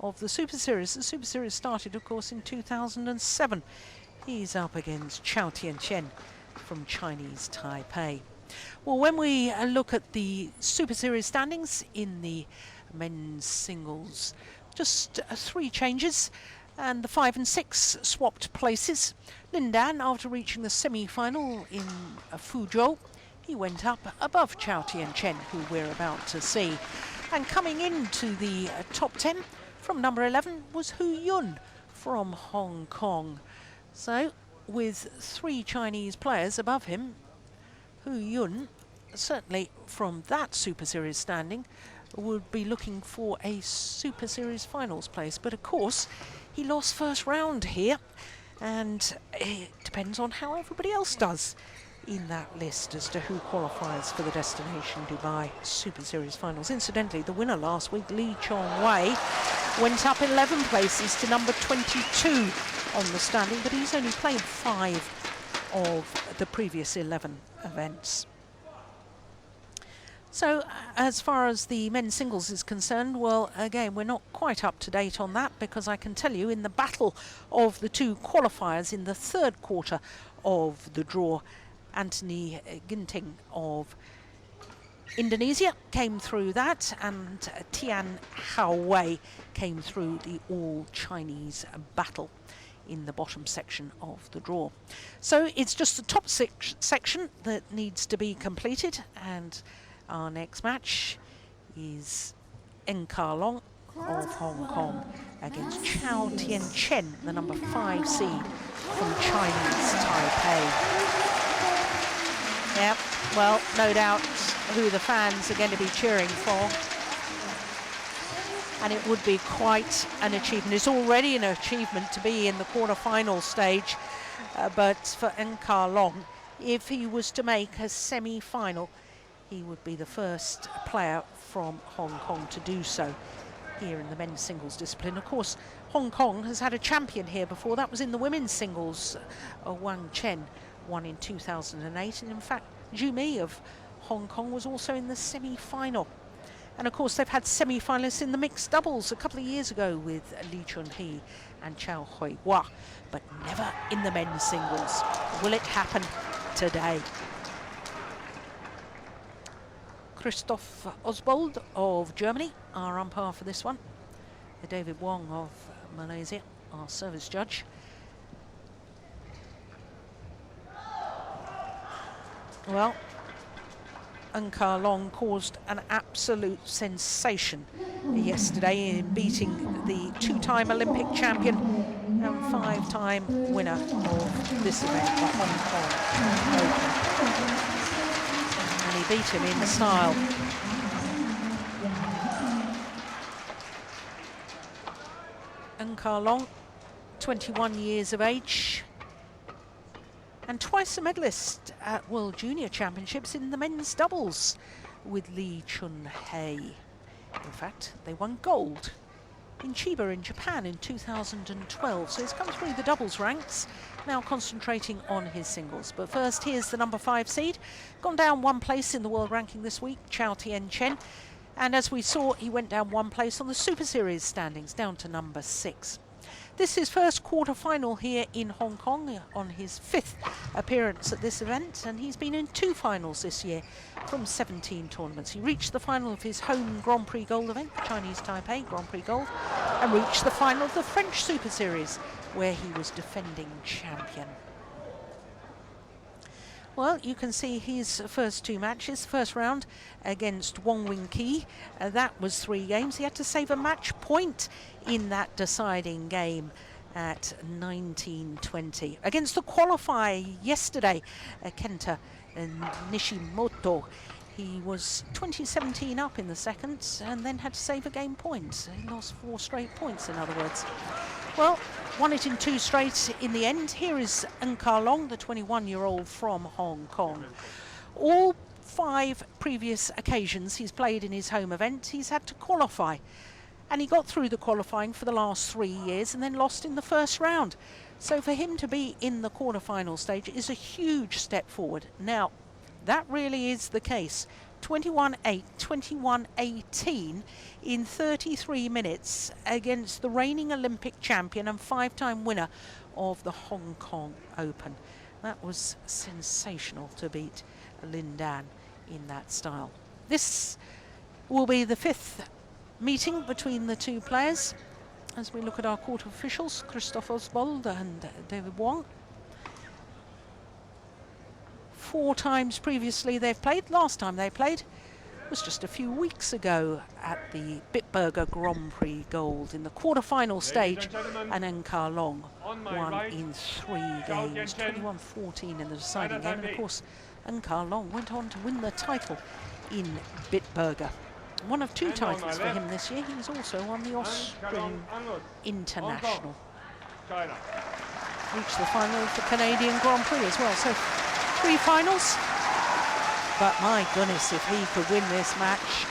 of the Super Series. The Super Series started, of course, in 2007. He's up against Chou Tien Chen from Chinese Taipei. Well, when we look at the Super Series standings in the men's singles, just 3 changes, and the 5 and 6 swapped places. Lin Dan, after reaching the semi-final in Fuzhou, he went up above Chou Tien Chen, who we're about to see. And coming into the top 10 from number 11 was Hu Yun from Hong Kong. So with 3 Chinese players above him, Hu Yun, certainly from that Super Series standing, would be looking for a Super Series finals place. But of course, he lost first round here, and it depends on how everybody else does in that list as to who qualifies for the Destination Dubai Super Series finals. Incidentally, the winner last week, Lee Chong Wei, went up 11 places to number 22 on the standing, but he's only played 5 of the previous 11 events. So as far as the men's singles is concerned, well, again, we're not quite up to date on that, because I can tell you in the battle of the 2 qualifiers in the 3rd quarter of the draw, Anthony Ginting of Indonesia came through that, and Tian Hao Wei came through the all-Chinese battle in the bottom section of the draw. So it's just the top section that needs to be completed, and our next match is Ng Ka Long of Hong Kong against Chou Tien Chen, the number 5 seed from Chinese Taipei. Yep, well, no doubt who the fans are going to be cheering for. And it would be quite an achievement. It's already an achievement to be in the quarter-final stage, but for Ng Ka Long, if he was to make a semi-final, he would be the first player from Hong Kong to do so here in the men's singles discipline. Of course, Hong Kong has had a champion here before. That was in the women's singles. Wang Chen won in 2008. And in fact, Zhu Mi of Hong Kong was also in the semi-final. And of course, they've had semi-finalists in the mixed doubles a couple of years ago with Li Chunhee and Chao Hui-Hua, but never in the men's singles. Will it happen today? Christoph Oswald of Germany, our umpire for this one. David Wong of Malaysia, our service judge. Well, Ng Ka Long caused an absolute sensation yesterday in beating the 2-time Olympic champion and 5-time winner of this event, the Hong Kong Open. And he beat him in style. Ng Ka Long, 21 years of age, and twice a medalist at World Junior Championships in the men's doubles with Li Chunhee. In fact, they won gold in Chiba in Japan in 2012. So he's come through the doubles ranks, now concentrating on his singles. But first, here's the number 5 seed. Gone down 1 place in the world ranking this week, Chou Tien Chen. And as we saw, he went down 1 place on the Super Series standings, down to number 6. This is his first quarter-final here in Hong Kong on his 5th appearance at this event, and he's been in 2 finals this year from 17 tournaments. He reached the final of his home Grand Prix Gold event, Chinese Taipei Grand Prix Gold, and reached the final of the French Super Series, where he was defending champion. Well, you can see his first 2 matches. First round against Wong Wing Ki, that was 3 games. He had to save a match point in that deciding game at 19-20. Against the qualifier yesterday, Kenta Nishimoto, he was 20-17 up in the second and then had to save a game point. He lost 4 straight points, in other words. Well, won it in 2 straight in the end. Here is Ng Ka Long, the 21-year-old from Hong Kong. All 5 previous occasions he's played in his home event, he's had to qualify. And he got through the qualifying for the last 3 years and then lost in the first round. So for him to be in the quarterfinal stage is a huge step forward. Now, that really is the case 21-8, 21-18 in 33 minutes against the reigning Olympic champion and 5-time winner of the Hong Kong Open. That was sensational to beat Lin Dan in that style. This will be the 5th meeting between the two players as we look at our court officials, Christoph Oswald and David Wong. 4 times previously they've played. Last time they played was just a few weeks ago at the Bitburger Grand Prix Gold in the quarter-final stage, and Ng Ka Long won in 3 games, 21-14 in the deciding game. And of course, Ng Ka Long went on to win the title in Bitburger. One of 2 titles for him this year. He's also won the Austrian International. Reached the final of the Canadian Grand Prix as well. So 3 finals. But my goodness, if he could win this match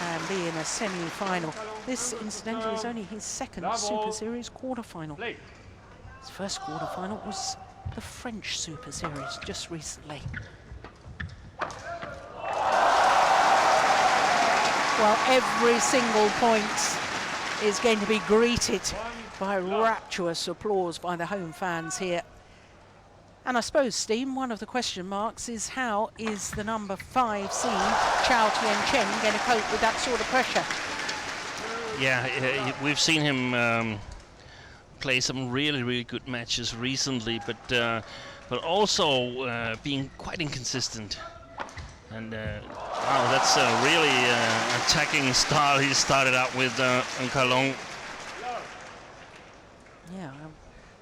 and be in a semi-final. This, incidentally, is only his 2nd Super Series quarter-final. His first quarter-final was the French Super Series just recently. Well, every single point is going to be greeted by rapturous applause by the home fans here. And I suppose, Steen, one of the question marks is how is the number 5 seed, Chou Tien Chen, going to cope with that sort of pressure? Yeah, we've seen him play some really good matches recently, but also being quite inconsistent. And wow, that's a really attacking style he started out with Ng Ka Long. Yeah,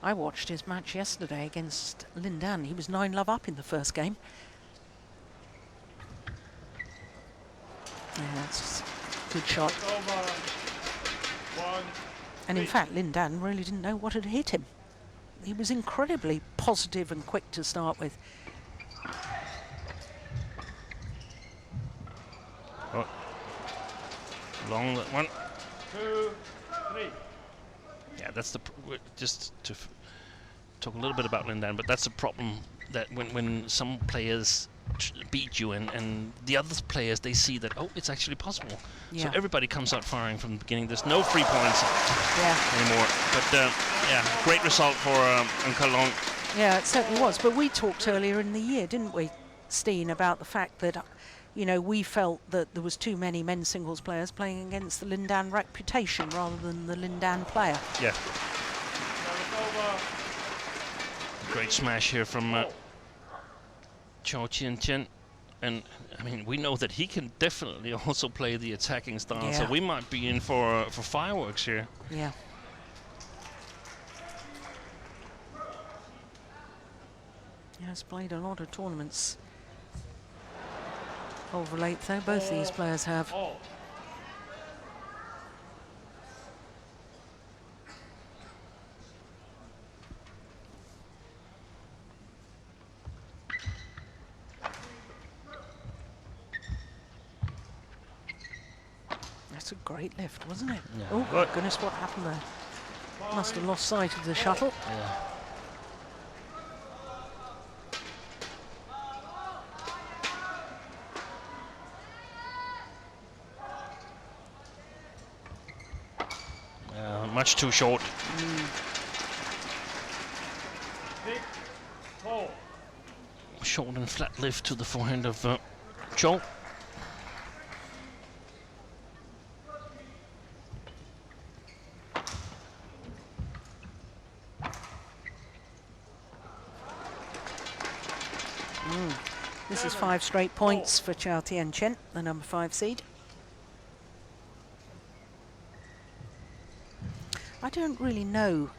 I watched his match yesterday against Lin Dan. He was 9-love up in the first game. Yeah, that's a good shot. And in fact, Lin Dan really didn't know what had hit him. He was incredibly positive and quick to start with. Oh. Long that one. 2, 3. Yeah, that's the just to talk a little bit about Lin Dan, but that's the problem, that when some players beat you and the other players, they see that, oh, it's actually possible. Yeah. So everybody comes out firing from the beginning. There's no free points anymore. But yeah, great result for Ng Ka Long. Yeah, it certainly was. But we talked earlier in the year, didn't we, Steen, about the fact that, you know, we felt that there was too many men's singles players playing against the Lin Dan reputation rather than the Lin Dan player. Yeah. Great smash here from Chou Tien Chen. And I mean, we know that he can definitely also play the attacking style, so we might be in for fireworks here. Yeah. He has played a lot of tournaments of late, though. Both these players have. That's a great lift, wasn't it? Yeah. Oh, my goodness, what happened there? Must have lost sight of the shuttle. Yeah. Much too short. Short and flat lift to the forehand of Chou. This is 5 straight points for Chou Tien Chen, the number 5 seed. I don't really know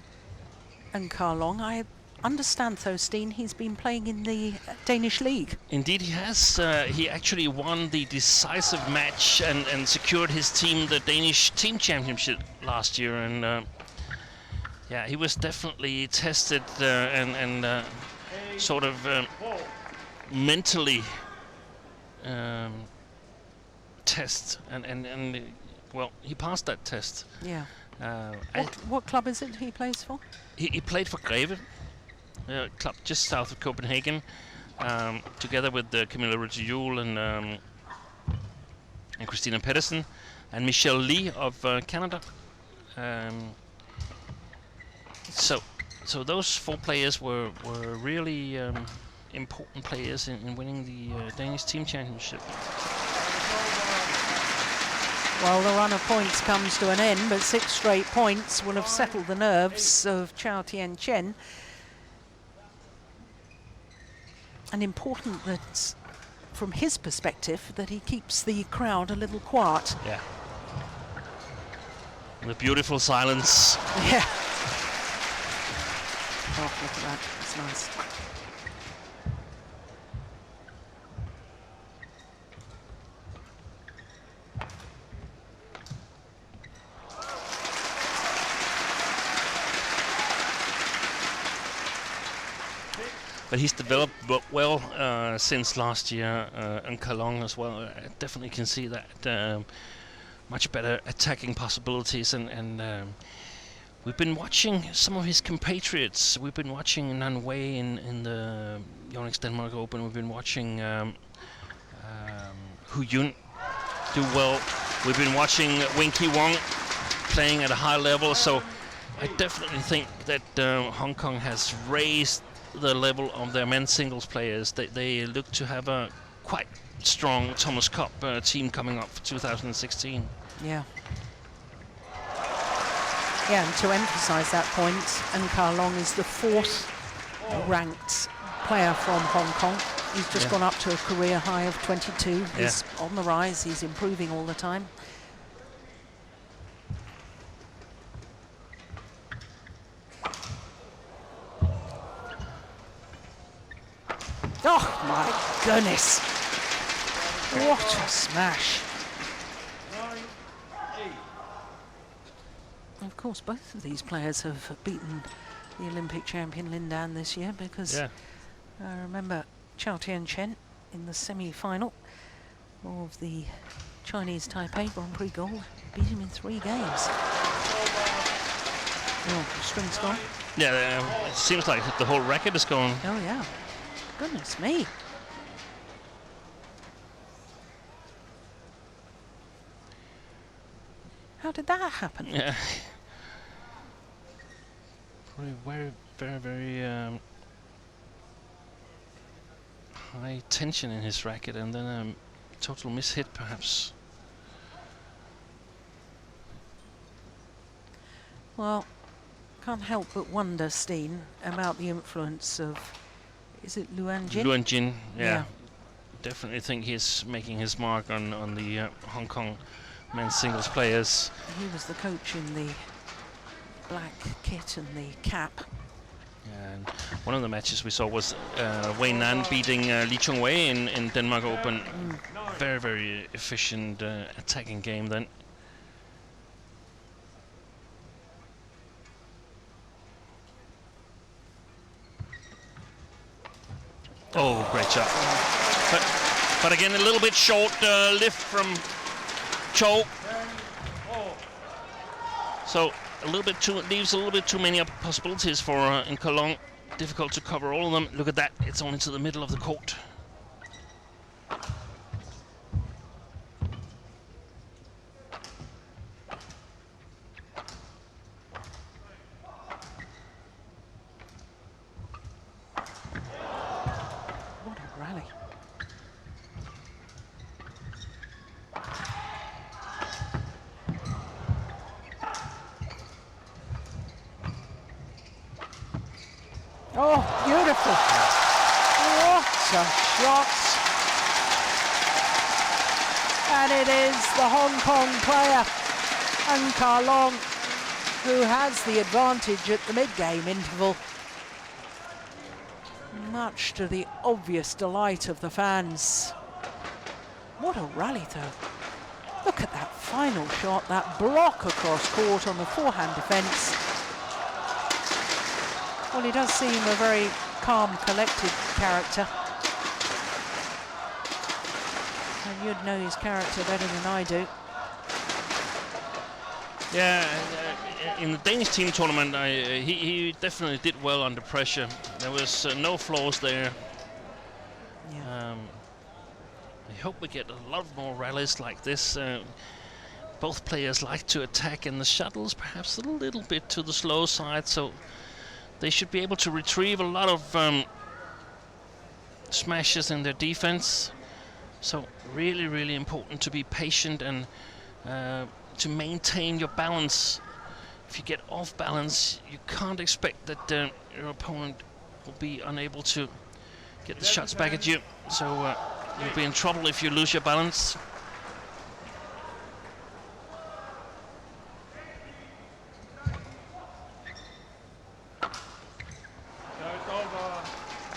Ng Ka Long. I understand, though, Steen, he's been playing in the Danish league. Indeed, he has. He actually won the decisive match and secured his team the Danish team championship last year. And yeah, he was definitely tested and sort of mentally test. And well, he passed that test. Yeah. What club is it he plays for? He played for Greve, a club just south of Copenhagen, together with Camilla Ritchie-Juhl and and Christina Pedersen, and Michelle Lee of Canada. So those 4 players were really important players in winning the Danish team championship. Well, the run of points comes to an end, but 6 straight points will have settled the nerves of Chou Tien Chen. And important that, from his perspective, that he keeps the crowd a little quiet. Yeah. The beautiful silence. Yeah. Oh, look at that. It's nice. But he's developed well since last year, and Kalong as well. I definitely can see that much better attacking possibilities, and we've been watching some of his compatriots. We've been watching Nan Wei in the Yonex Denmark Open. We've been watching Hu Yun do well. We've been watching Wing Ki Wong playing at a high level. So I definitely think that Hong Kong has raised the level of their men's singles players. They look to have a quite strong Thomas Cup team coming up for 2016. Yeah. Yeah, and to emphasise that point, N Long is the 4th ranked player from Hong Kong. He's just gone up to a career high of 22. He's on the rise. He's improving all the time. Oh my goodness! What a smash! Of course, both of these players have beaten the Olympic champion Lin Dan this year, because I remember Chou Tien Chen in the semi-final of the Chinese Taipei Grand Prix Gold beat him in 3 games. Oh, the string's gone. Yeah, it seems like the whole racket is gone. Oh yeah. Goodness me. How did that happen? Yeah. Probably very high tension in his racket, and then a total mishit perhaps. Well, can't help but wonder, Steen, about the influence of, is it Luan Jin? Luan Jin, yeah. Definitely think he's making his mark on the Hong Kong men's singles players. He was the coach in the black kit and the cap. And one of the matches we saw was Wei Nan beating Lee Chung Wei in Denmark Open. Very efficient attacking game then. Oh, great shot. But again, a little bit short lift from Chou. So a little bit too, leaves a little bit too many possibilities for in Kalong. Difficult to cover all of them. Look at that, it's only to the middle of the court. What a rally. Oh, beautiful. What a shot. And it is the Hong Kong player, N Long, who has the advantage at the mid-game interval. Much to the obvious delight of the fans. What a rally, though. Look at that final shot, that block across court on the forehand defence. Well, he does seem a very calm, collected character. And you'd know his character better than I do. Yeah, in the Danish team tournament, he definitely did well under pressure. There was no flaws there. Yeah. I hope we get a lot more rallies like this. Both players like to attack, and the shuttle's perhaps a little bit to the slow side, so they should be able to retrieve a lot of smashes in their defense. So really, really important to be patient and to maintain your balance. If you get off balance, you can't expect that your opponent will be unable to get the shots back at you. So you'll be in trouble if you lose your balance.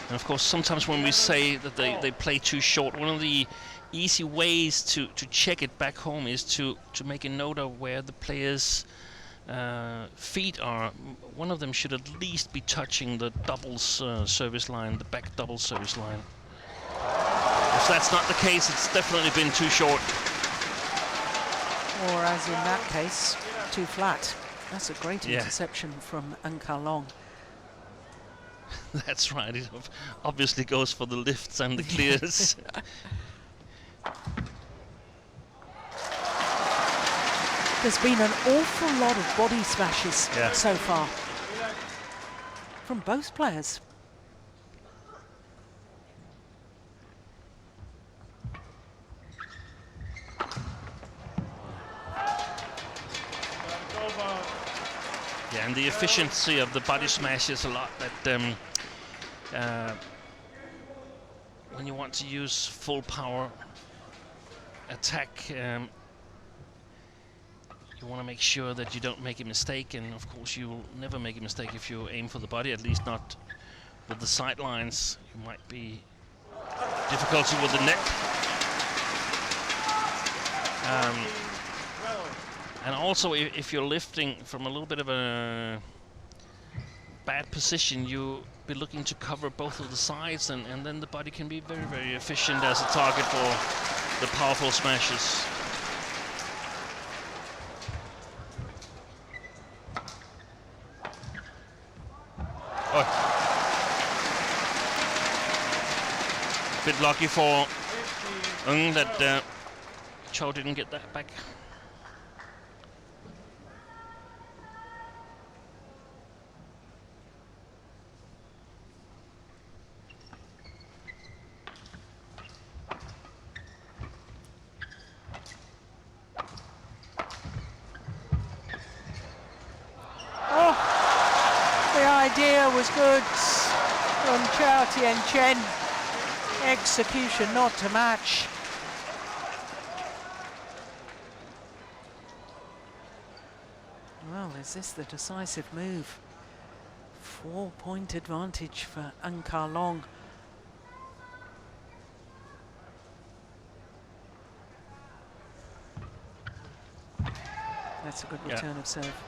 And of course, sometimes when we say that they play too short, one of the easy ways to check it back home is to make a note of where the players' feet are. One of them should at least be touching the doubles service line, the back doubles service line. If that's not the case, it's definitely been too short. Or as in that case, too flat. That's a great interception from Angus Long. That's right, it obviously goes for the lifts and the clears. There's been an awful lot of body smashes so far from both players. Yeah, and the efficiency of the body smash is a lot that when you want to use full power attack, you want to make sure that you don't make a mistake, and of course you will never make a mistake if you aim for the body, at least not with the sidelines. You might be difficulty with the net. And also, if you're lifting from a little bit of a bad position, you'll be looking to cover both of the sides, and then the body can be very, very efficient as a target for the powerful smashes. Oh. Bit lucky for Ng that Chou didn't get that back. Was good from Chou Tien Chen. Execution not to match. Well, is this the decisive move? 4-point advantage for Angus Long. That's a good return of serve.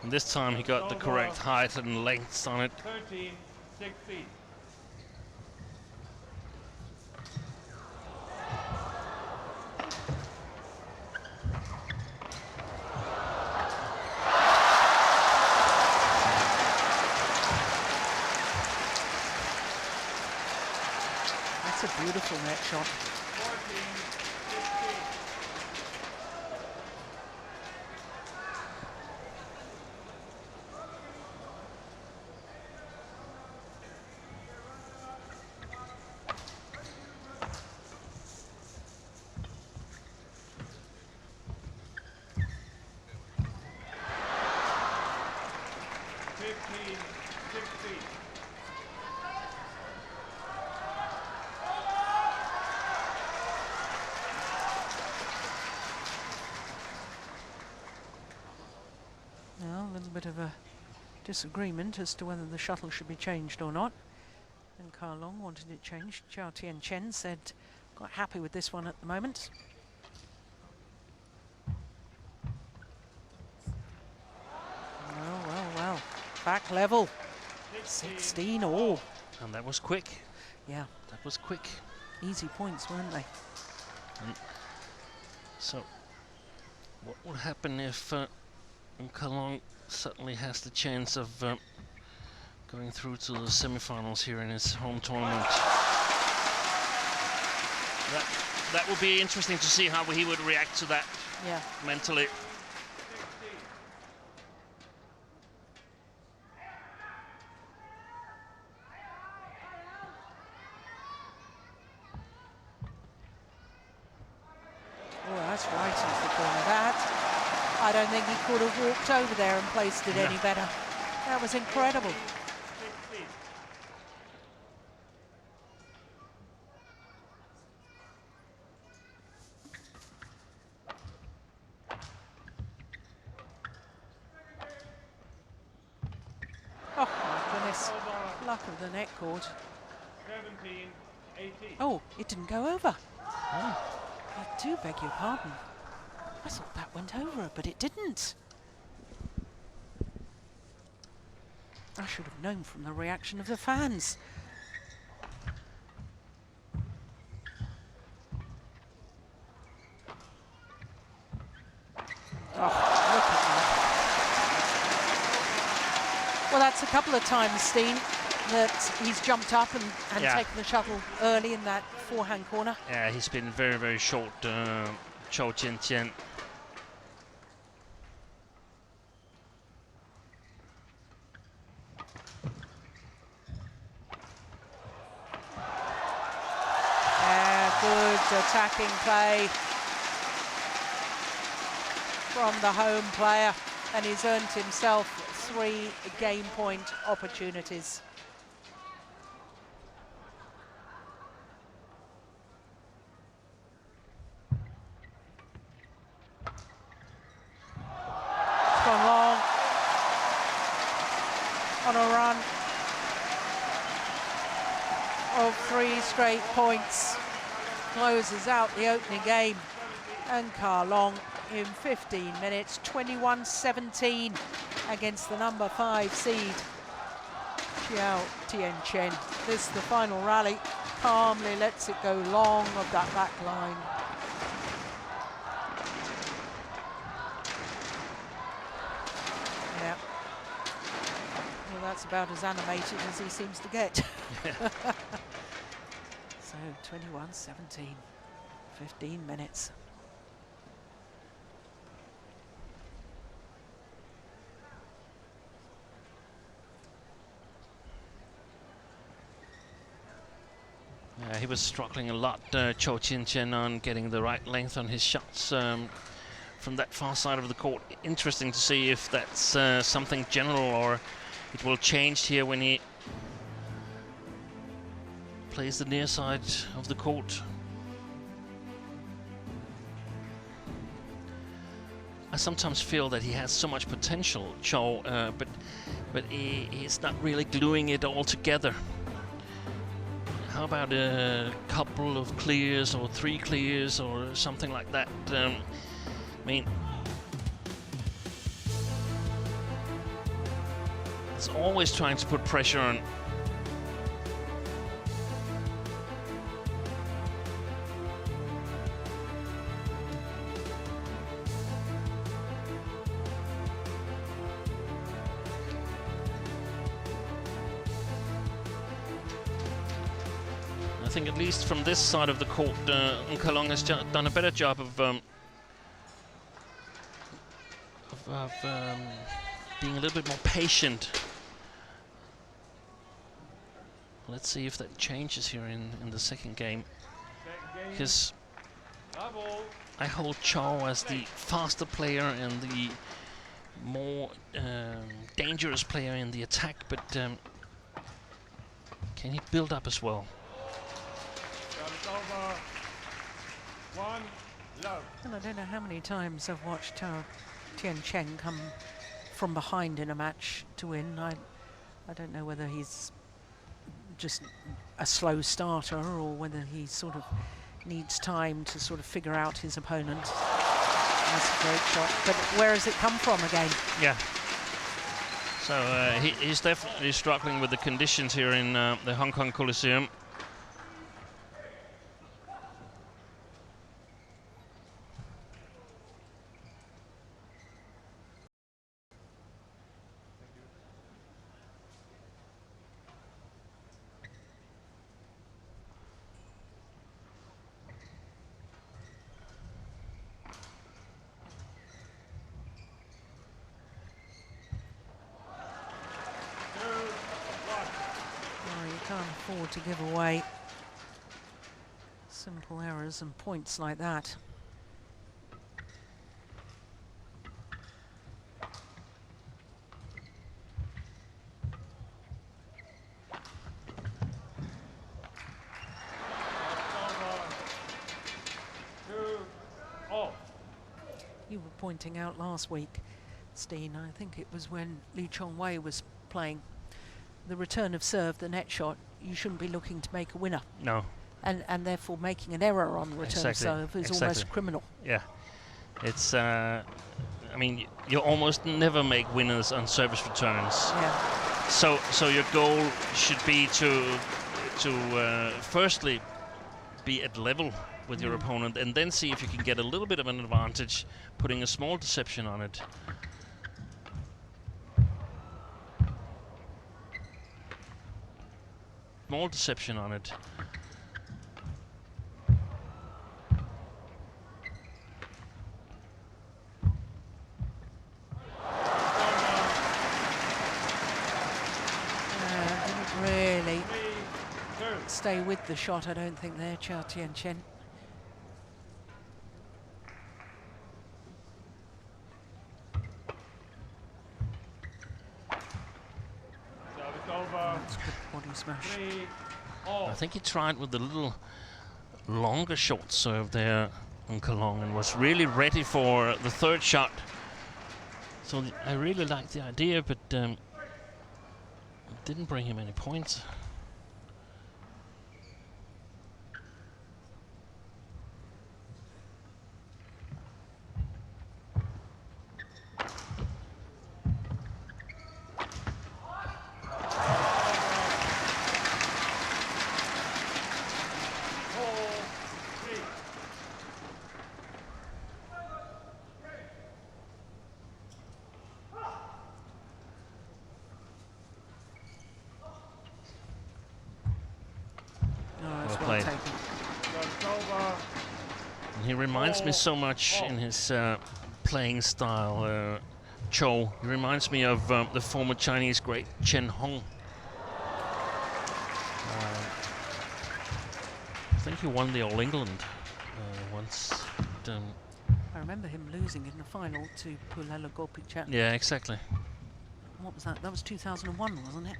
And this time he got the correct height and lengths on it. 13, 6 feet. That's a beautiful net shot. 14, 16. A little bit of a disagreement as to whether the shuttle should be changed or not. And Angus Long wanted it changed. Chou Tien Chen said quite happy with this one at the moment. Well. Back level. 16 all. And that was quick. Yeah. That was quick. Easy points, weren't they? So, what will happen if Angus Long suddenly has the chance of going through to the semifinals here in his home tournament? That that would be interesting to see how he would react to that mentally. Oh, that's right into the corner. That, I don't think he could have walked over there and placed it any better. That was incredible. Oh, my goodness. Luck of the net cord. 17-18. Oh, it didn't go over. I do beg your pardon. I thought that went over, but it didn't. I should have known from the reaction of the fans. Oh, look at that. Well, that's a couple of times, Steen, that he's jumped up and taken the shuttle early in that forehand corner. Yeah, he's been very, very short, Chou Tien Chen. Good attacking play from the home player, and he's earned himself 3 game point opportunities. It's gone long on a run of 3 straight points. Closes out the opening game, and Long in 15 minutes, 21-17 against the number 5 seed, Chou Tien Chen. This is the final rally, calmly lets it go long of that back line. Yeah. Well, that's about as animated as he seems to get. So 21-17, 15 minutes. He was struggling a lot, Chou Tien Chen, on getting the right length on his shots from that far side of the court. Interesting to see if that's something general or it will change here when he plays the near side of the court. I sometimes feel that he has so much potential, Chou, but he's not really gluing it all together. How about a couple of clears or 3 clears or something like that? I mean, it's always trying to put pressure on. I think at least from this side of the court, Long has done a better job of being a little bit more patient. Let's see if that changes here in the second game, because I hold Chou as the faster player and the more dangerous player in the attack, but can he build up as well? And I don't know how many times I've watched Chou Tien Chen come from behind in a match to win. I don't know whether he's just a slow starter or whether he sort of needs time to sort of figure out his opponent. That's a great shot, but where has it come from again? Yeah. So he's definitely struggling with the conditions here in the Hong Kong Coliseum. Can't afford to give away simple errors and points like that. You were pointing out last week, Steen, I think it was when Lee Chong-wei was playing, the return of serve, the net shot, you shouldn't be looking to make a winner. No. And therefore making an error on the return of serve is almost criminal. Yeah. It's, I mean, you almost never make winners on service returns. Yeah. So your goal should be to firstly be at level with your opponent, and then see if you can get a little bit of an advantage, putting a small deception on it. Small deception on it. Didn't really stay with the shot, I don't think, there, Chou Tien Chen. That's a good body smash. I think he tried with the little longer short serve there on Kalong and was really ready for the third shot. So I really liked the idea, but it didn't bring him any points. And he reminds me so much in his playing style, Chou. He reminds me of the former Chinese great Chen Hong. I think he won the All England once. But, I remember him losing in the final to Pulela Gopichat. yeah, exactly. What was that? That was 2001, wasn't it?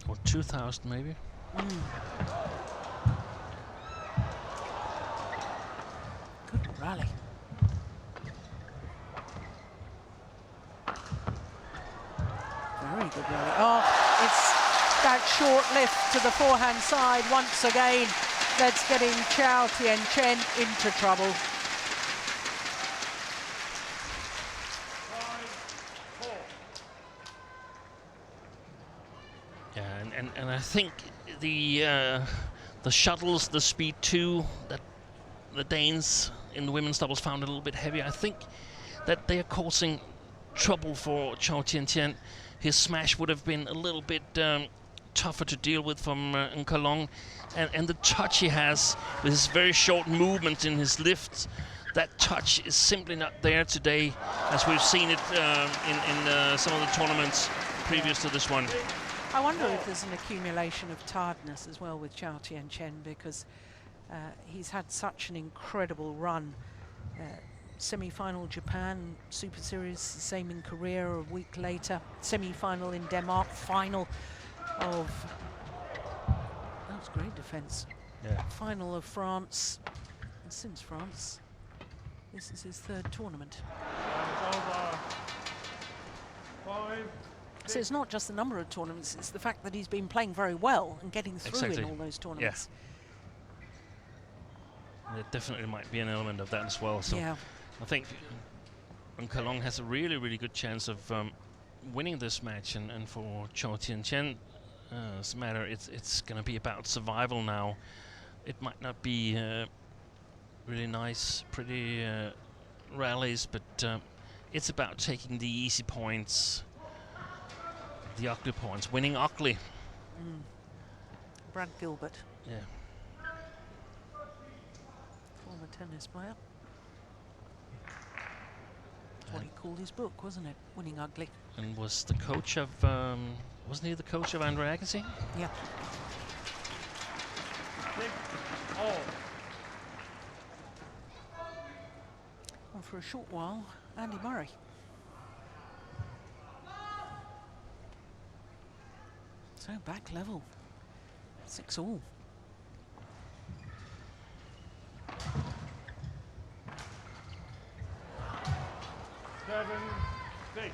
Or 2000, maybe. Good rally. Very good rally. Oh, it's that short lift to the forehand side once again that's getting Chou Tien Chen into trouble. Yeah, and I think the shuttles, the speed 2 that the Danes in the women's doubles found a little bit heavy. I think that they are causing trouble for Chou Tien Chen. His smash would have been a little bit tougher to deal with from Nkalong, and the touch he has with his very short movements in his lifts, that touch is simply not there today, as we've seen it in some of the tournaments previous to this one. I wonder if there's an accumulation of tiredness as well with Chou Tien Chen, because he's had such an incredible run. Semi-final Japan, Super Series, same in Korea a week later. Semi-final in Denmark, final of... That was great defence. Yeah. Final of France. And since France, this is his third tournament. So it's not just the number of tournaments, it's the fact that he's been playing very well and getting through in all those tournaments. Yeah. There definitely might be an element of that as well. So yeah. I think Nkalong has a really, really good chance of winning this match, and for Chou Tien Chen, as a matter, it's going to be about survival now. It might not be really nice, pretty rallies, but it's about taking the easy points, the ugly points, winning ugly. Brad Gilbert. Yeah. Former tennis player. That's what he called his book, wasn't it? Winning Ugly. And was the coach of, wasn't he the coach of Andre Agassi? Yeah. 6-all. And for a short while, Andy Murray. So back level. 6-all. 7-6.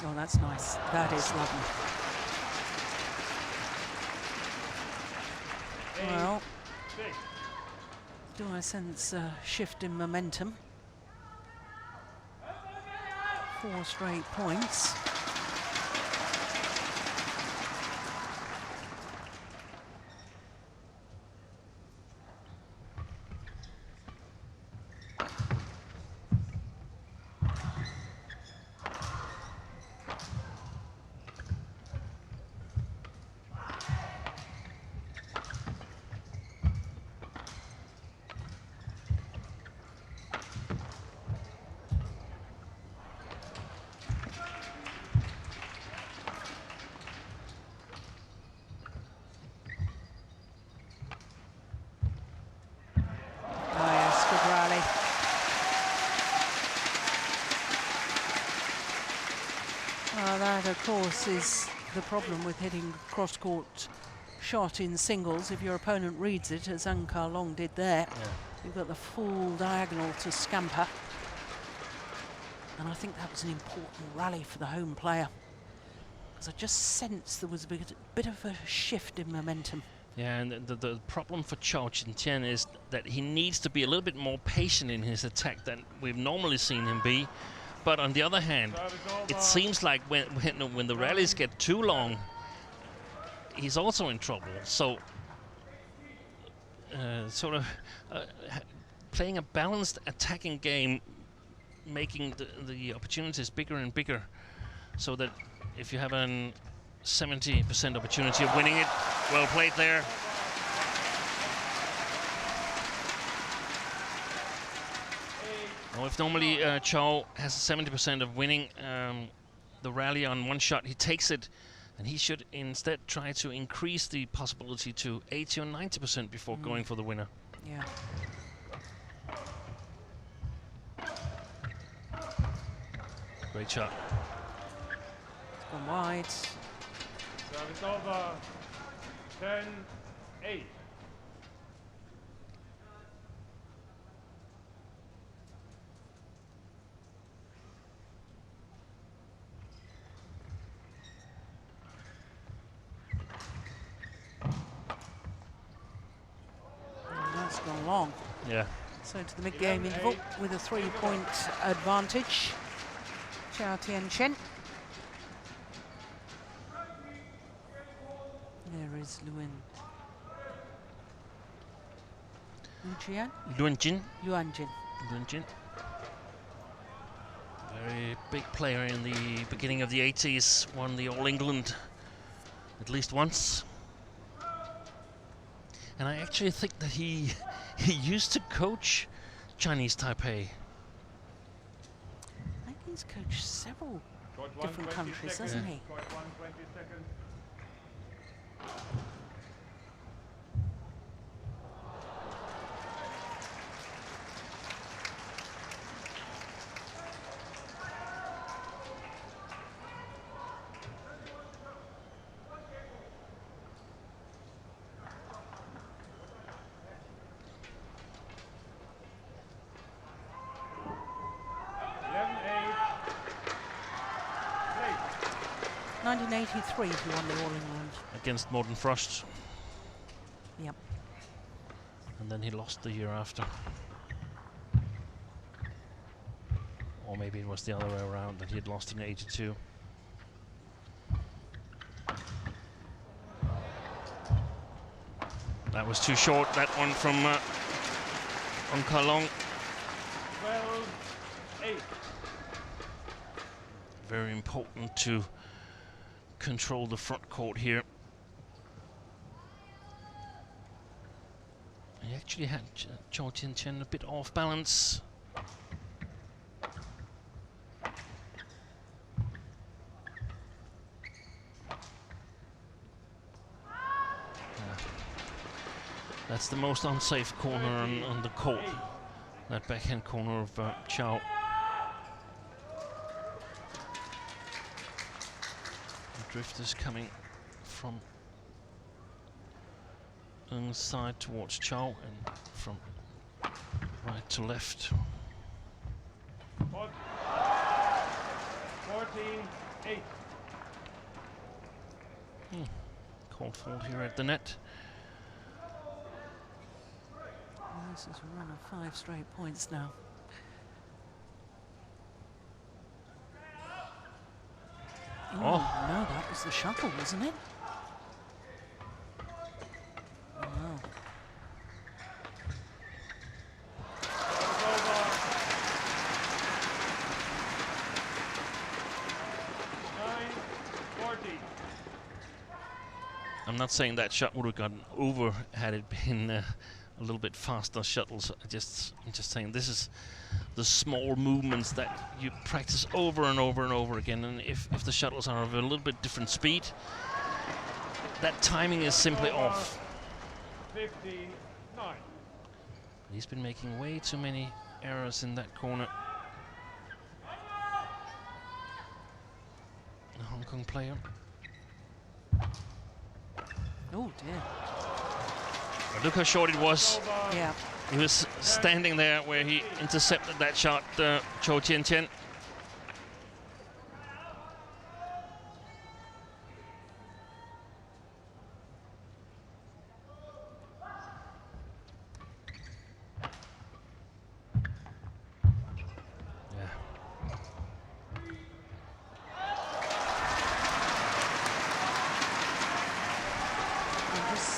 Oh, that's nice. That is lovely. Well, 6. do I sense a shift in momentum? 4 straight points. That, of course, is the problem with hitting cross-court shot in singles. If your opponent reads it, as Ang Ka Long did there, you've got the full diagonal to scamper. And I think that was an important rally for the home player, because I just sensed there was a bit of a shift in momentum. Yeah, and the problem for Chou Tien Chen is that he needs to be a little bit more patient in his attack than we've normally seen him be. But on the other hand, it seems like when the rallies get too long, he's also in trouble. So, sort of playing a balanced attacking game, making the opportunities bigger and bigger, so that if you have a 70% opportunity of winning it, well played there. Well, if normally Chou has 70% of winning the rally on one shot, he takes it, and he should instead try to increase the possibility to 80 or 90% before going for the winner. Yeah. Great shot. It's gone wide. Service over. 10-8. That's gone long. Yeah. So to the mid-game interval with a 3-point advantage. Chou Tien Chen. There is Luan Jin. Yuan Jin. Luan Jin. Very big player in the beginning of the 80s. Won the All England at least once. And I actually think that he used to coach Chinese Taipei. I think he's coached several different countries, hasn't he? Court 1, 20 seconds. Play. 1983 he won the All England. Against Morten Frost. Yep. And then he lost the year after. Or maybe it was the other way around, that he had lost in 82. That was too short, that one from Ong Ka Long. 12-8. Very important to control the front court here. He actually had Chou Tien Chen a bit off balance. That's the most unsafe corner on the court. That backhand corner of Chou. The drift is coming from inside towards Chou and from right to left. 14-8. Called fault here at the net. And this is a run of 5 straight points now. Oh. No, that was the shuttle, wasn't it? Wow. I'm not saying that shot would have gotten over had it been a little bit faster shuttles. I'm just saying this is the small movements that you practice over and over and over again. And if the shuttles are of a little bit different speed, that timing is simply off. 59. He's been making way too many errors in that corner. The Hong Kong player. Oh dear. But look how short it was. Yeah. He was standing there where he intercepted that shot, Chou Tien Chen.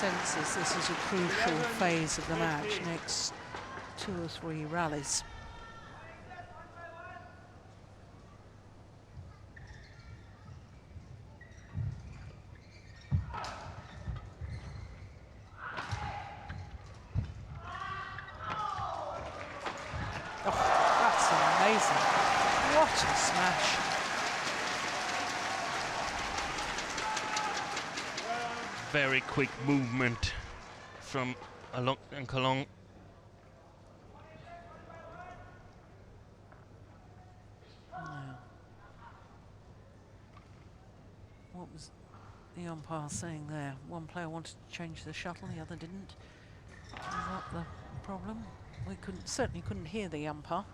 Senses this is a crucial phase of the match, next 2 or 3 rallies. Oh, that's amazing. What a smash. Very quick movement from Ong Ka Long. What was the umpire saying there? One player wanted to change the shuttle, the other didn't. Is that the problem? We certainly couldn't hear the umpire.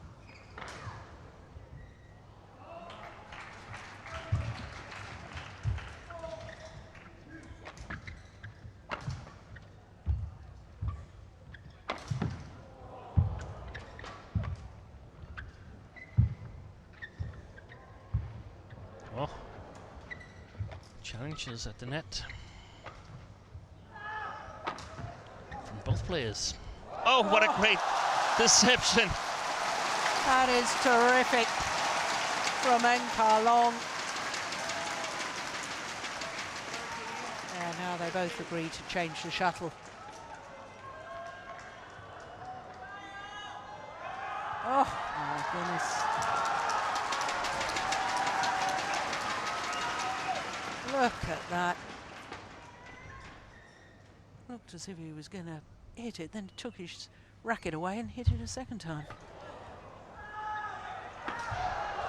Oh, challenges at the net from both players. Oh, what a great deception. That is terrific from Ong Ka Long. And now they both agree to change the shuttle. Oh my goodness. Look at that. Looked as if he was going to hit it, then took his racket away and hit it a second time.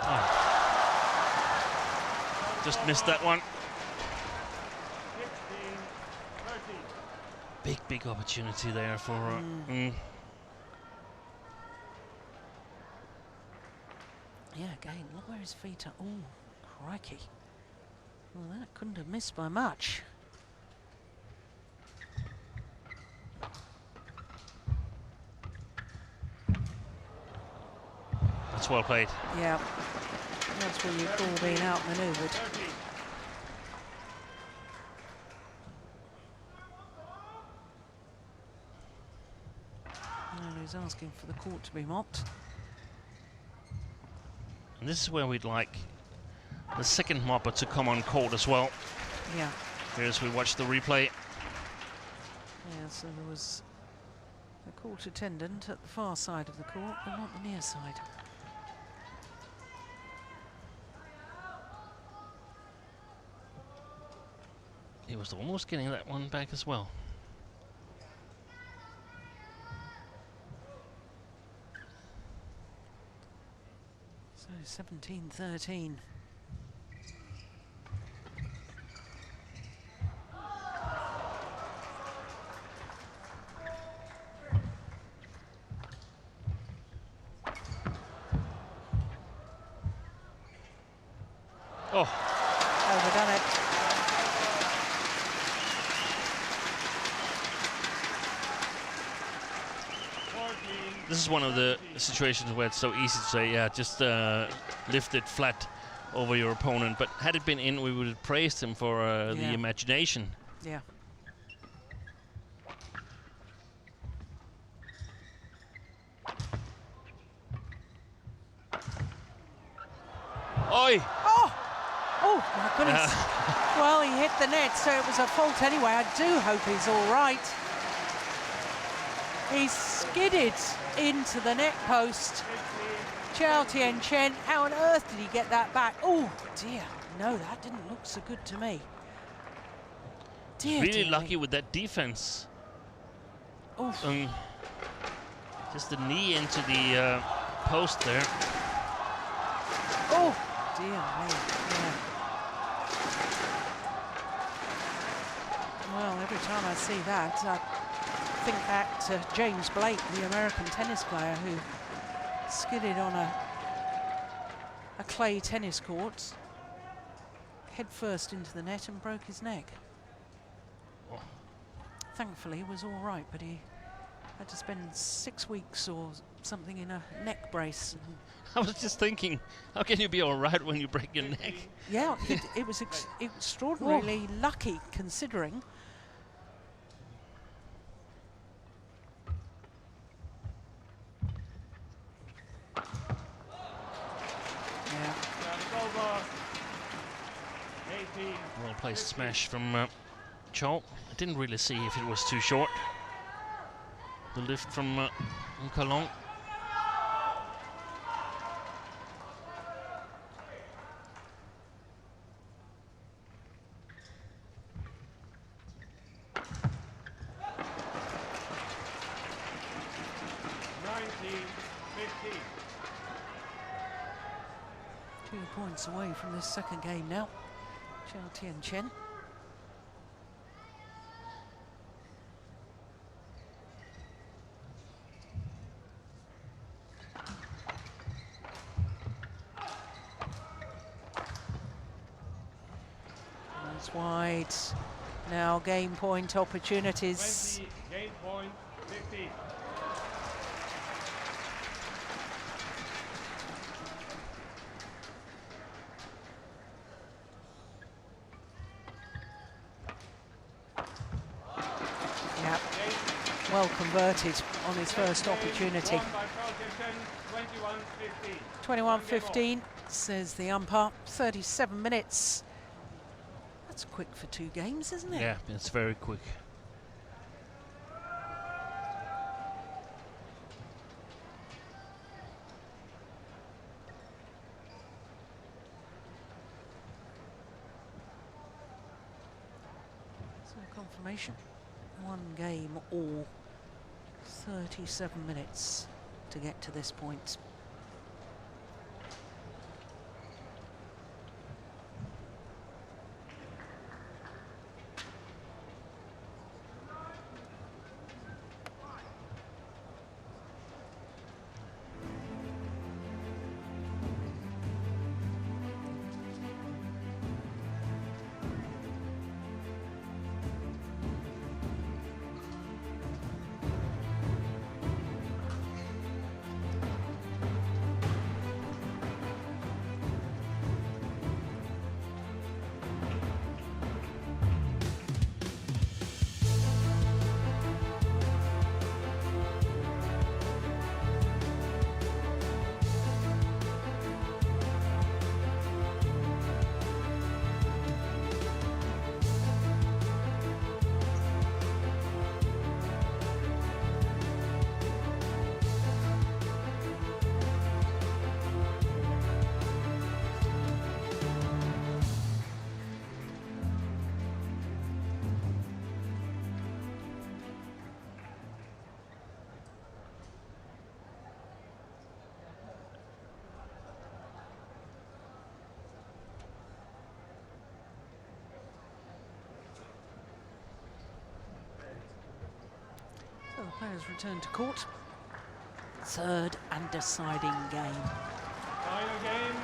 Oh. Just missed that one. 15-30. Big opportunity there for... Yeah, again, look where his feet are. Oh, crikey. Well, that couldn't have missed by much. That's well played. Yeah, that's what you call being outmanoeuvred. 30. he's asking for the court to be mopped. And this is where we'd like the second mopper to come on court as well. Yeah. Here as we watch the replay. Yeah, so there was a court attendant at the far side of the court, but not the near side. He was almost getting that one back as well. So 17-13. Oh, Overdone it. this is one of the situations where it's so easy to say, yeah, just lift it flat over your opponent. But had it been in, we would have praised him for the imagination. Yeah. Oi! Oh! Oh, my goodness. Well, he hit the net, so it was a fault anyway. I do hope he's all right. He skidded into the net post. Chou Tien Chen, how on earth did he get that back? Oh, dear. No, that didn't look so good to me. Dear, Really dear lucky me. with that defense. Oof. Just the knee into the post there. Oh, dear me. Yeah. Well, every time I see that, I think back to James Blake, the American tennis player who skidded on a clay tennis court, head first into the net and broke his neck. Oh. Thankfully, he was all right, but he had to spend 6 weeks or something in a neck brace. I was just thinking, how can you be all right when you break your neck? Yeah, it was extraordinarily lucky considering. Yeah. Over. 18. Well placed smash from Chou. I didn't really see if it was too short. The lift from Kalong. Points away from this second game now. Chou Tien Chen. It's wide. Now game point opportunities. 20, game point, 15. Well converted on his first opportunity. 21-15 says the umpire. 37 minutes. That's quick for 2 games, isn't it? Yeah, it's very quick. So confirmation. 1 game all. 37 minutes to get to this point. So the players return to court. Third and deciding game. Final game.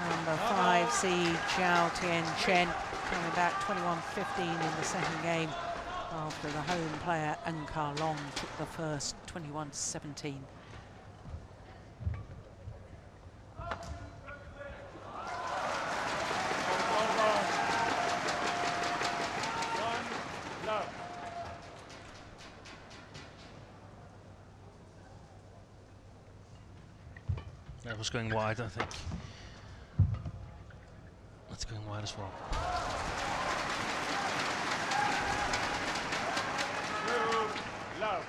Number 5 seed Chou Tien Chen coming back 21-15 in the second game after the home player Angus Long took the first 21-17. That was going wide, I think. That's going wide as well. Love.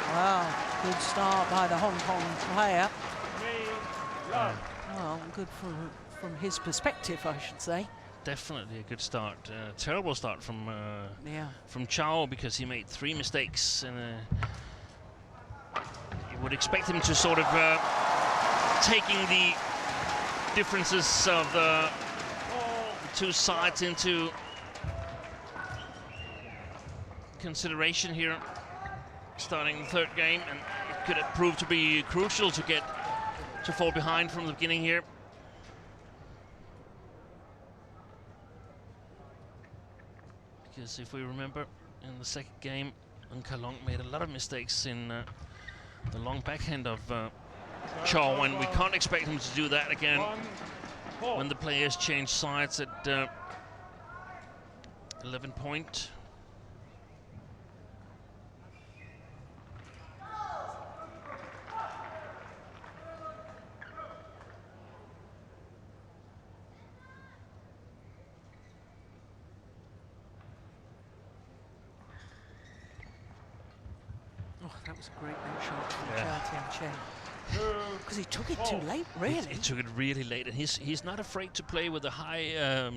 Wow, good start by the Hong Kong player. Love. Well, good from his perspective, I should say. Definitely a good start. Terrible start from Yeah. Chou, because he made 3 mistakes, and you would expect him to sort of taking the differences of the two sides into consideration here, starting the third game, and it could have proved to be crucial to fall behind from the beginning here. Because if we remember, in the second game, Angus Long made a lot of mistakes in the long backhand of Chou, and we can't expect him to do that again when the players change sides at 11 point. Oh, that was a great net shot from Chou Tien Chen. Because he took it too late, really. He took it really late, and he's not afraid to play with a high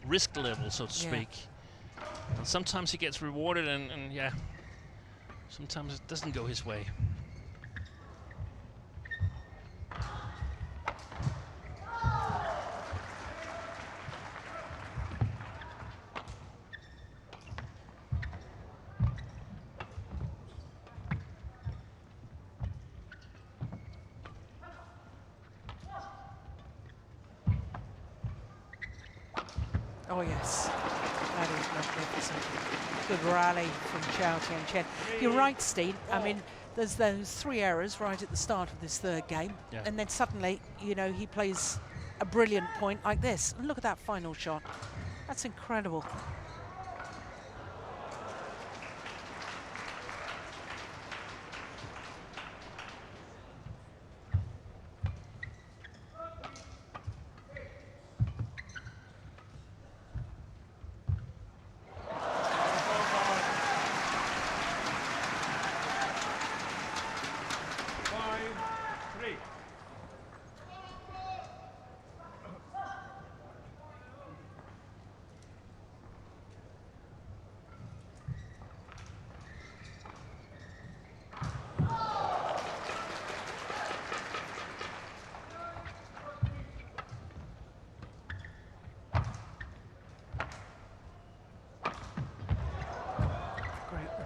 risk level, so to speak. And sometimes he gets rewarded, and yeah, sometimes it doesn't go his way. Oh yes, that is magnificent. Good rally from Chou Tien Chen. You're right, Steve. I mean, there's those 3 errors right at the start of this third game, and then suddenly, you know, he plays a brilliant point like this. And look at that final shot. That's incredible.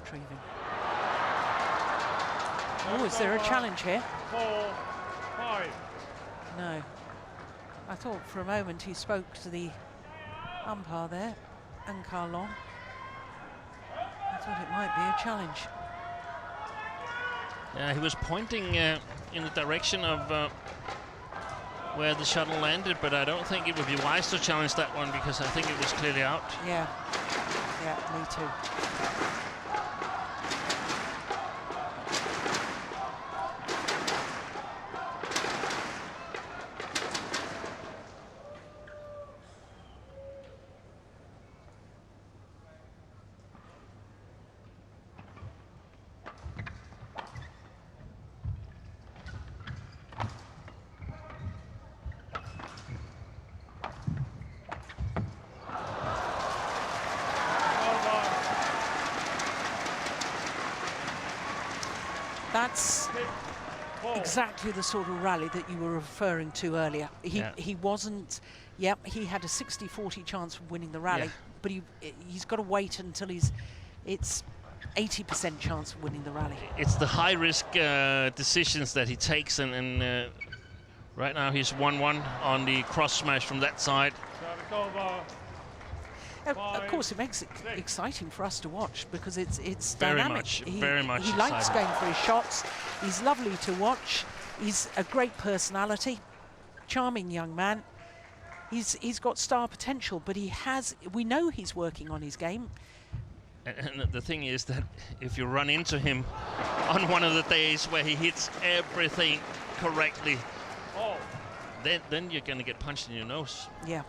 Retrieving. Oh, is there a challenge here? 4-5. No. I thought for a moment he spoke to the umpire there, Angus Long. I thought it might be a challenge. Yeah, he was pointing in the direction of where the shuttle landed, but I don't think it would be wise to challenge that one, because I think it was clearly out. Yeah. Yeah, me too. That's exactly the sort of rally that you were referring to earlier. He wasn't, he had a 60-40 chance of winning the rally, but he's got to wait until it's 80% chance of winning the rally. It's the high-risk decisions that he takes, and right now he's 1-1 on the cross smash from that side. Of course, it makes it exciting for us to watch because it's Very dynamic. very much He likes exciting. going for his shots. He's lovely to watch. He's a great personality, charming young man. He's got star potential, but we know he's working on his game. And the thing is that if you run into him on one of the days where he hits everything correctly, then you're going to get punched in your nose. Yeah.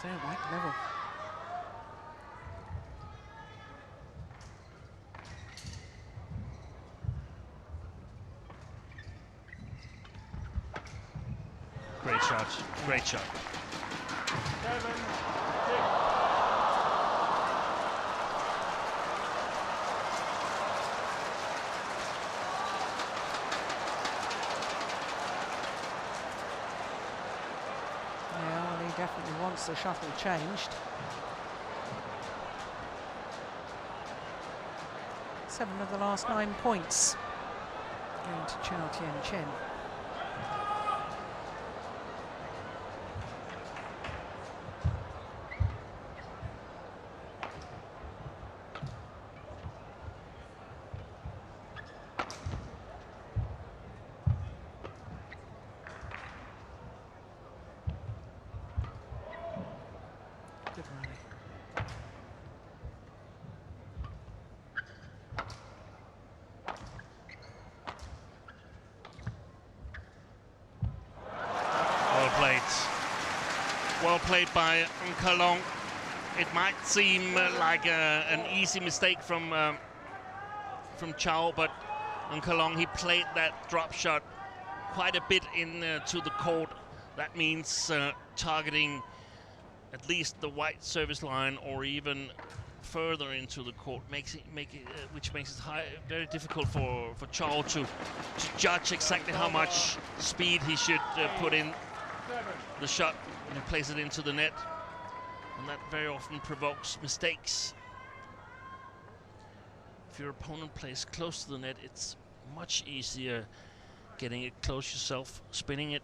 So, right level. Great shot, great shot. 7, 6. Yeah, well, he definitely wants the shuttle changed. 7 of the last 9 points going to Chou Tien Chen. Good rally. Well played. Well played by Kalong. It might seem like an easy mistake from Chou, but Kalong, he played that drop shot quite a bit into the court. That means targeting at least the white service line or even further into the court, which makes it very difficult for Chou to judge exactly how much speed he should put in the shot when he plays it into the net, and that very often provokes mistakes. If your opponent plays close to the net, it's much easier getting it close yourself, spinning it.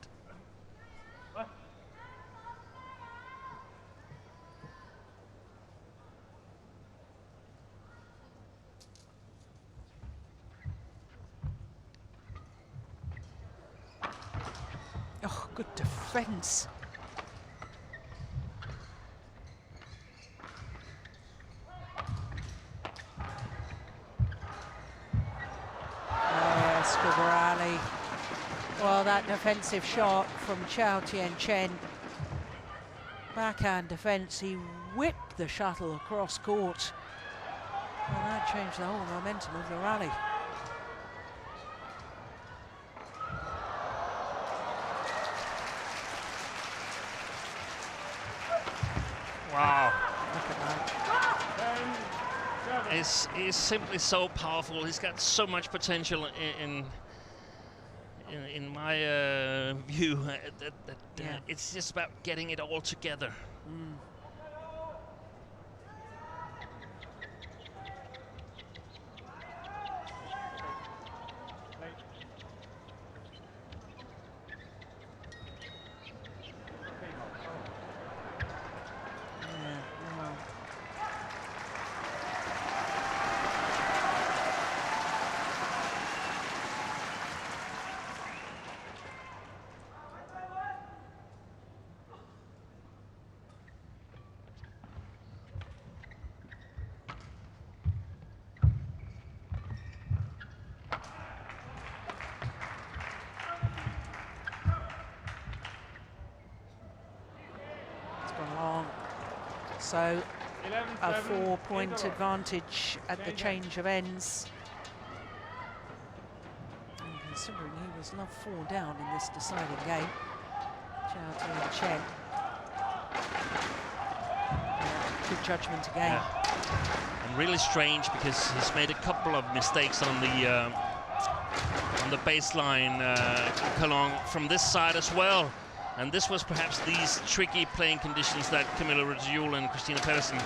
Oh, good defense. Yes, good rally. Well, that defensive shot from Chou Tien Chen. Backhand defense, he whipped the shuttle across court. And that changed the whole momentum of the rally. Wow. Look at that. 10, 7. Is simply so powerful. He's got so much potential in my view. Yeah. It's just about getting it all together. Yeah, well. It's gone long. So 11, a 7. 4-point Interval. advantage at the Change change of ends. And considering he was love 4 down in this deciding game, Chou Tien Chen. good judgment again. Yeah. And really strange because he's made a couple of mistakes on the baseline, Kalong, from this side as well. And this was perhaps these tricky playing conditions that Camilla Rudjul and Christina Pedersen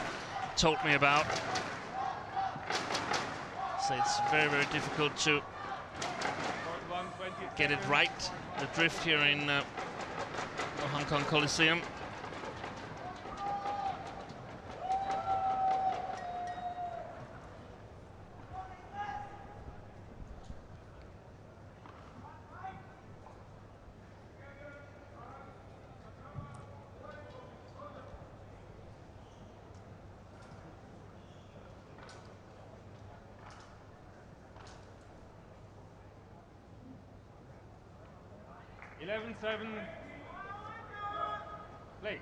told me about. So it's very, very difficult to get it right, the drift here in the Hong Kong Coliseum. Seven. Play.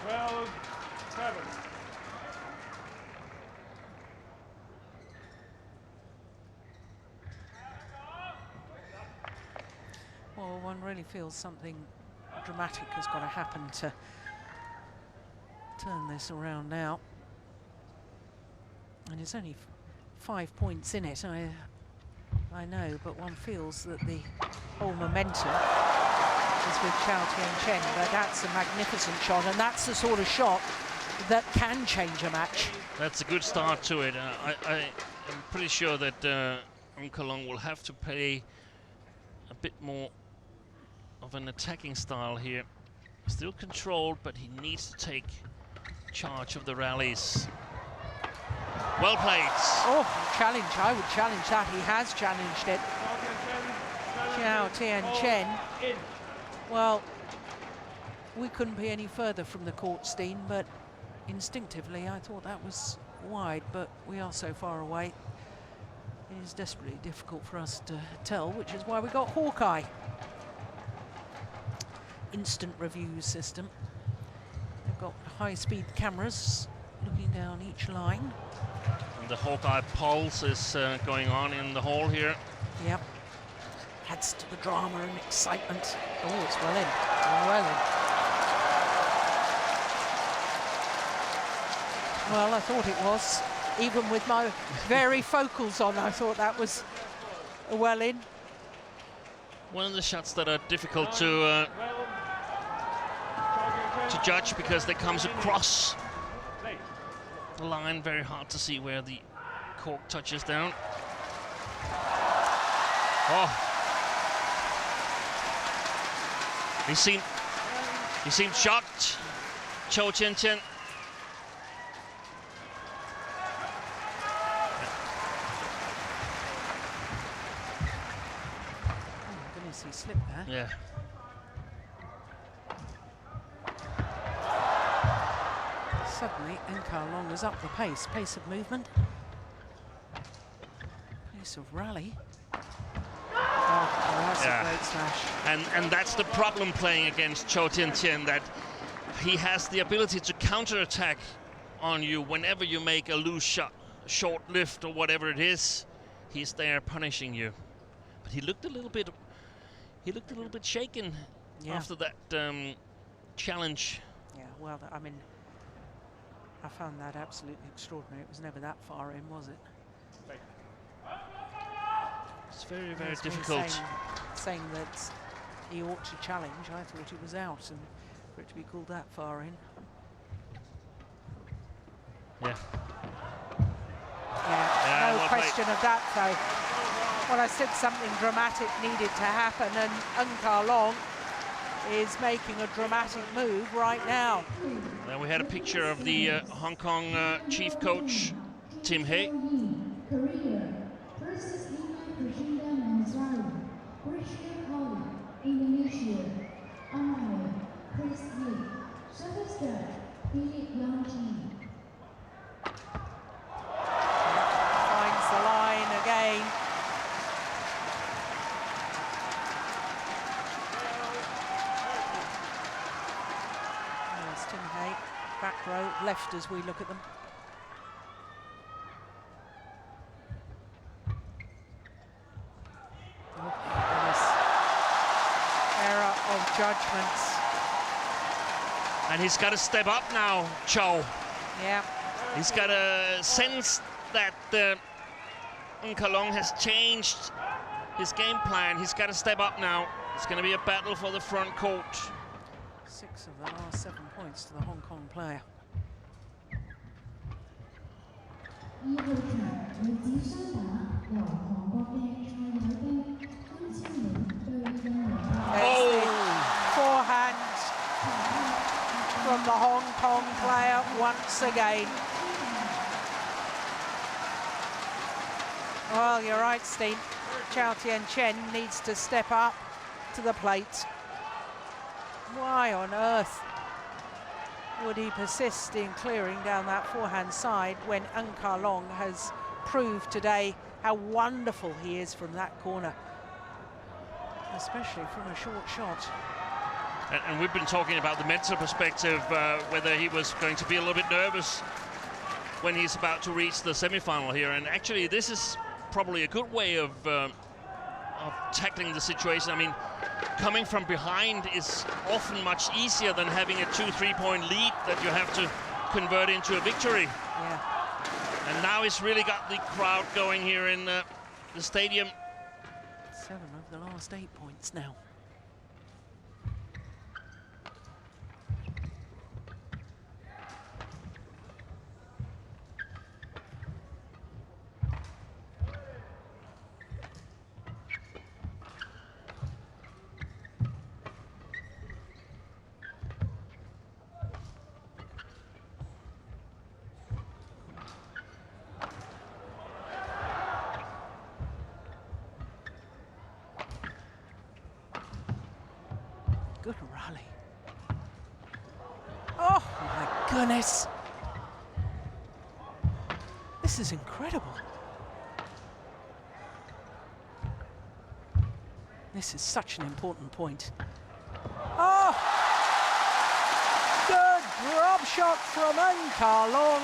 Well, 7. Well, one really feels something dramatic has got to happen to turn this around now. And it's only 5 points in it, I know, but one feels that the whole momentum is with Chou Tien Chen. But that's a magnificent shot, and that's the sort of shot that can change a match. That's a good start to it. I'm pretty sure that Kalong will have to play a bit more of an attacking style here. Still controlled, but he needs to take charge of the rallies. Well played. Oh, challenge. I would challenge that. He has challenged it. Chou Tien Chen. Well, we couldn't be any further from the court, Steen, but instinctively I thought that was wide, but we are so far away. It is desperately difficult for us to tell, which is why we got Hawkeye. Instant review system. They've got high-speed cameras looking down each line. And the Hawkeye pulse is going on in the hall here. Yep. Adds to the drama and excitement. Oh, it's well in. Well in. Well, I thought it was. Even with my varifocals on, I thought that was well in. One of the shots that are difficult to judge because they comes across the line, very hard to see where the cork touches down. Oh, he seemed shocked, Chou Tien Chen. Oh my goodness, he slipped there. Yeah. Suddenly, Kalong has upped the pace of movement, pace of rally. Oh, that's a great smash. And that's the problem playing against Chou Tien Chen, that he has the ability to counter-attack on you whenever you make a loose shot, short lift or whatever it is. He's there punishing you. But he looked a little bit shaken after that challenge. Yeah, well, I mean, I found that absolutely extraordinary. It was never that far in, was it? It's very, very difficult. Saying that he ought to challenge, I thought it was out, and for it to be called that far in. Yeah. Yeah, no question of that, though. Well, I said something dramatic needed to happen, and Kalong is making a dramatic move right now. Then we had a picture of the Hong Kong chief coach, Tim Hay. Finds the line again. There's Tim Hay, back row, left as we look at them. judgments. And he's got to step up now, Chou. Yeah. He's got a sense that Long has changed his game plan. He's got to step up now. It's going to be a battle for the front court. 6 of the last 7 points to the Hong Kong player. Forehand from the Hong Kong player once again. Well, you're right, Steen. Chou Tien Chen needs to step up to the plate. Why on earth would he persist in clearing down that forehand side when Long has proved today how wonderful he is from that corner, especially from a short shot. And we've been talking about the mental perspective, whether he was going to be a little bit nervous when he's about to reach the semi-final here. And actually, this is probably a good way of tackling the situation. I mean, coming from behind is often much easier than having a 2-3 point lead that you have to convert into a victory. Yeah. And now he's really got the crowd going here in the stadium. 7 of the last 8 points now. Good rally. Oh my goodness. This is incredible. This is such an important point. Oh! Good drop shot from Long.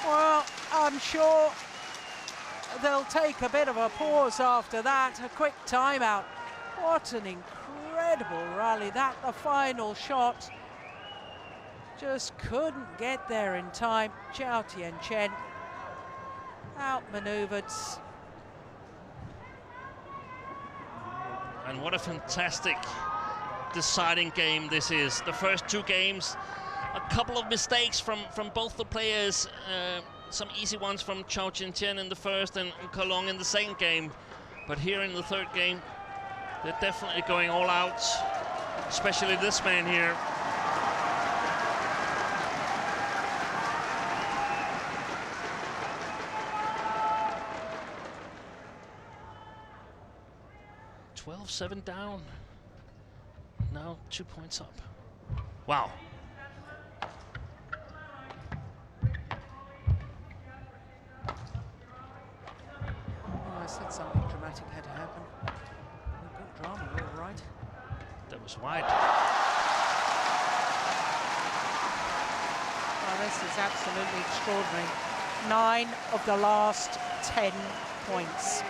Well, I'm sure they'll take a bit of a pause after that, a quick timeout. What an incredible rally. That, the final shot, just couldn't get there in time. Chou Tien Chen outmaneuvered. And what a fantastic deciding game this is. The first 2 games, a couple of mistakes from both the players. Some easy ones from Chou Tien Chen in the first and Long in the second game. But here in the third game, they're definitely going all out, especially this man here. "12-7 down. Now 2 points up. Wow. I said something dramatic had to happen. Good drama, all right. That was wide. Well, this is absolutely extraordinary. 9 of the last 10 points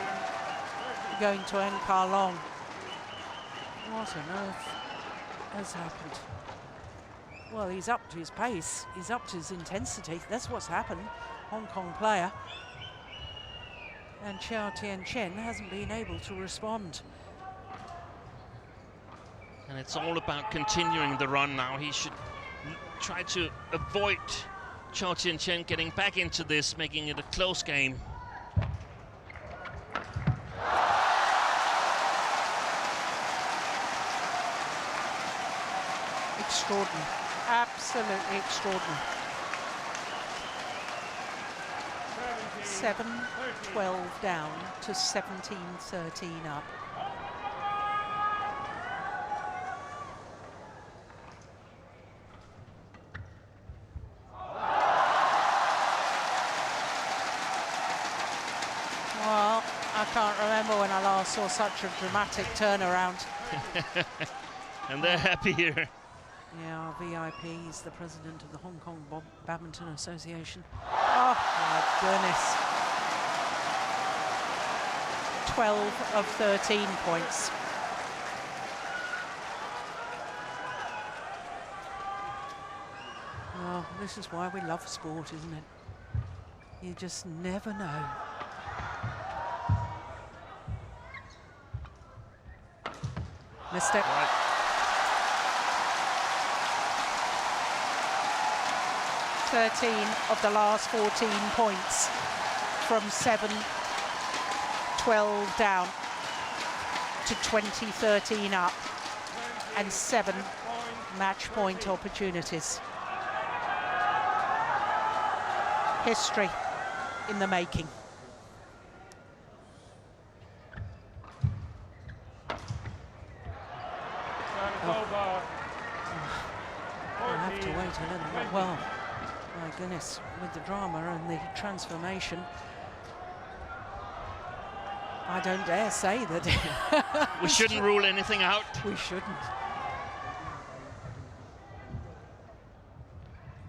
going to Long. What on earth has happened? Well, he's up to his pace. He's up to his intensity. That's what's happened. Hong Kong player. And Chou Tien Chen hasn't been able to respond. And it's all about continuing the run now. He should try to avoid Chou Tien Chen getting back into this, making it a close game. Extraordinary. Absolutely extraordinary. 7-12 down to 17-13 up. Well, I can't remember when I last saw such a dramatic turnaround. And they're happy here. Yeah, our VIP is the president of the Hong Kong Badminton Association. Oh my goodness. 12 of 13 points. Oh, this is why we love sport, isn't it? You just never know. Missed it. Right. Right. 13 of the last 14 points from 7-12 down to 20-13 up, and 7 match point opportunities. History in the making. I'll have to wait a little bit. Well, my goodness, with the drama and the transformation, I don't dare say that. We shouldn't rule anything out. We shouldn't.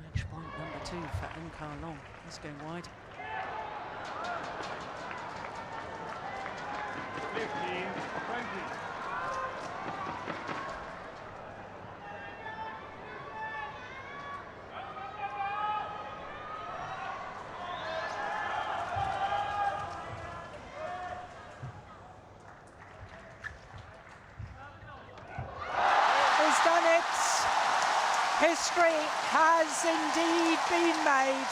Match point number 2 for Enkar Long. He's going wide. 15-20. He's done it. History has indeed been made.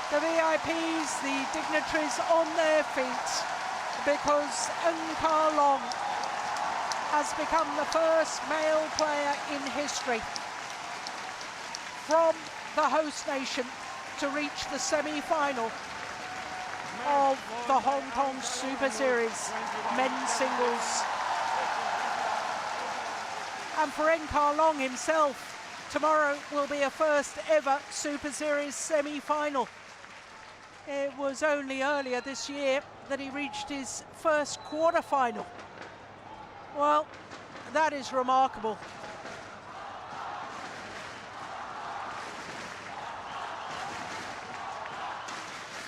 The VIPs, the dignitaries on their feet, because Enkar Long has become the first male player in history from the host nation to reach the semi-final of the Hong Kong Super Series men's singles. And for Enkar Long himself, tomorrow will be a first ever Super Series semi-final. It was only earlier this year that he reached his first quarter-final. Well, that is remarkable.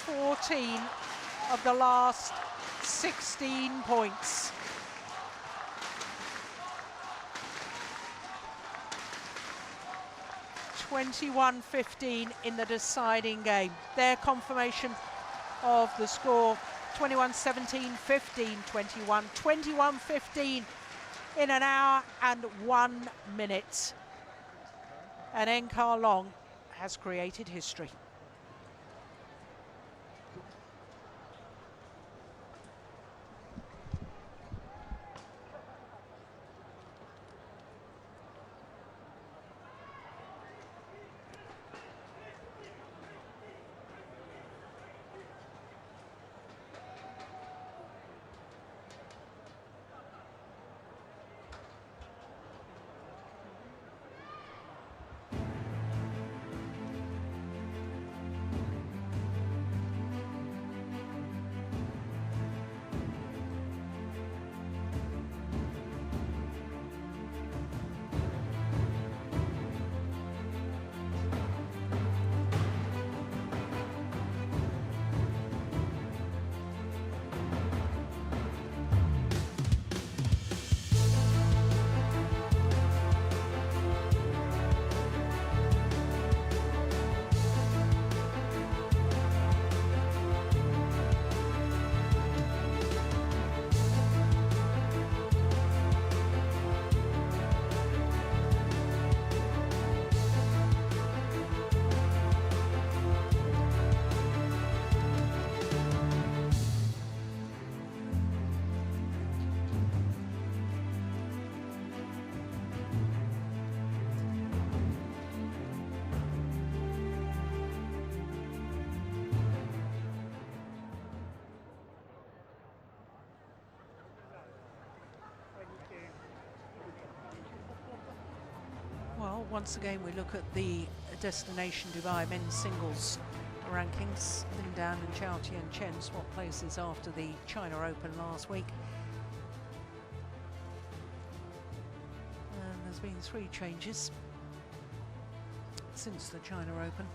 "14 of the last 16 points. (21-15) in the deciding game. Their confirmation of the score: 21-17, 15-21, 21-15 in an hour and 1 minute. And Enkar Long has created history. Well, once again, we look at the Destination Dubai men's singles rankings. Lin Dan and Chou Tien Chen swapped places after the China Open last week. And there's been 3 changes since the China Open,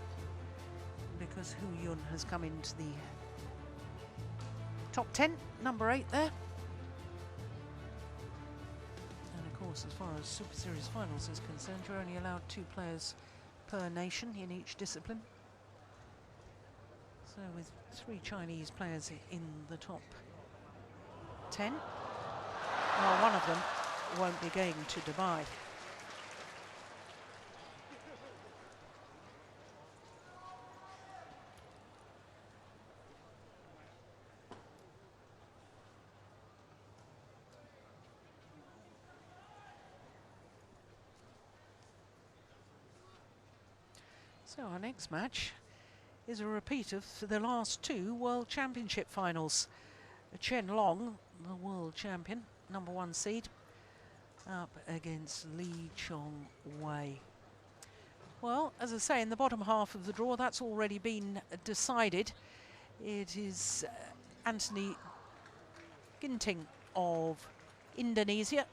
because Hu Yun has come into the Top 10, number 8 there. And of course, as far as Super Series finals is concerned, you're only allowed 2 players per nation in each discipline. So with 3 Chinese players in the top 10, well, one of them won't be going to Dubai. So our next match is a repeat of the last 2 World Championship finals. Chen Long, the world champion, number 1 seed, up against Li Chongwei. Well, as I say, in the bottom half of the draw, that's already been decided. It is Anthony Ginting of Indonesia.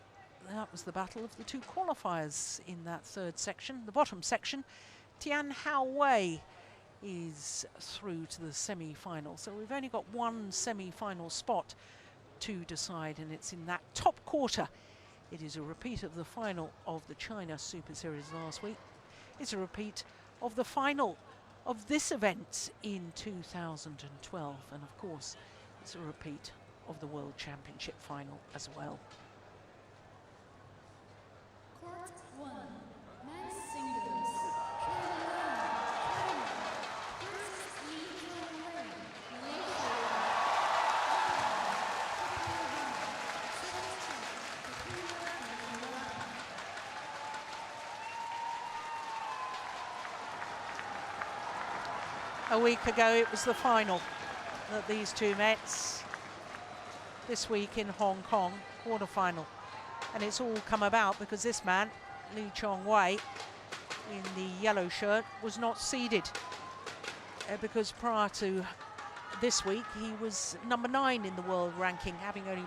That was the battle of the 2 qualifiers in that 3rd section. The bottom section, Tian Hao Wei is through to the semi-final. So we've only got 1 semi-final spot to decide, and it's in that top quarter. It is a repeat of the final of the China Super Series last week. It's a repeat of the final of this event in 2012. And of course, it's a repeat of the World Championship final as well. Court 1, men's singles. A week ago, it was the final that these 2 met. This week in Hong Kong, quarterfinal. And it's all come about because this man, Li Chongwei, in the yellow shirt, was not seeded. Because prior to this week, he was number 9 in the world ranking, having only